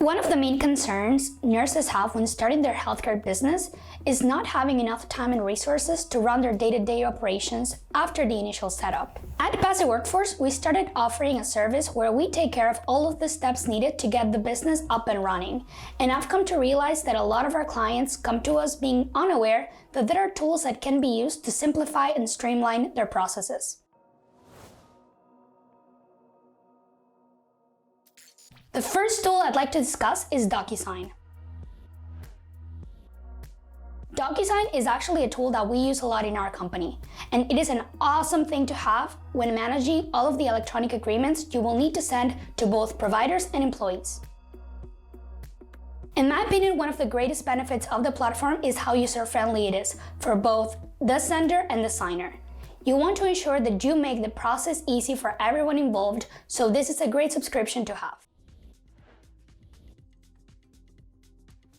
One of the main concerns nurses have when starting their healthcare business is not having enough time and resources to run their day-to-day operations after the initial setup. At Passive Workforce, we started offering a service where we take care of all of the steps needed to get the business up and running. And I've come to realize that a lot of our clients come to us being unaware that there are tools that can be used to simplify and streamline their processes. The first tool I'd like to discuss is DocuSign. DocuSign is actually a tool that we use a lot in our company, and it is an awesome thing to have when managing all of the electronic agreements you will need to send to both providers and employees. In my opinion, one of the greatest benefits of the platform is how user-friendly it is for both the sender and the signer. You want to ensure that you make the process easy for everyone involved, so this is a great subscription to have.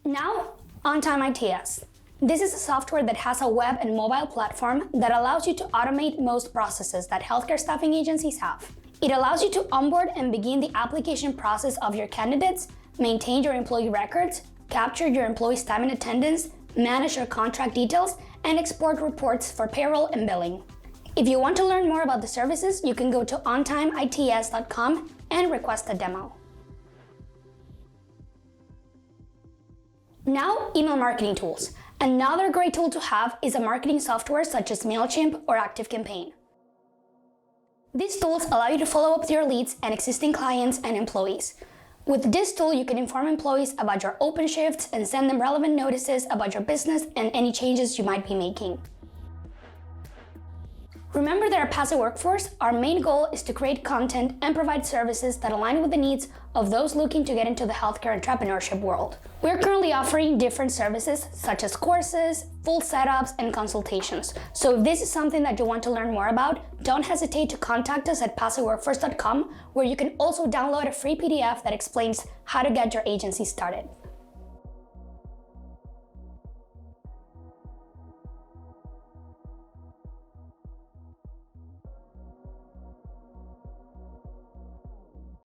Now, OnTime ITS. This is a software that has a web and mobile platform that allows you to automate most processes that healthcare staffing agencies have. It allows you to onboard and begin the application process of your candidates, maintain your employee records, capture your employees' time and attendance, manage your contract details, and export reports for payroll and billing. If you want to learn more about the services, you can go to ontimeits.com and request a demo. Now, email marketing tools. Another great tool to have is a marketing software such as MailChimp or ActiveCampaign. These tools allow you to follow up with your leads and existing clients and employees. With this tool, you can inform employees about your open shifts and send them relevant notices about your business and any changes you might be making. Remember that at Passive Workforce, our main goal is to create content and provide services that align with the needs of those looking to get into the healthcare entrepreneurship world. We're currently offering different services such as courses, full setups, and consultations. So if this is something that you want to learn more about, don't hesitate to contact us at passiveworkforce.com, where you can also download a free PDF that explains how to get your agency started.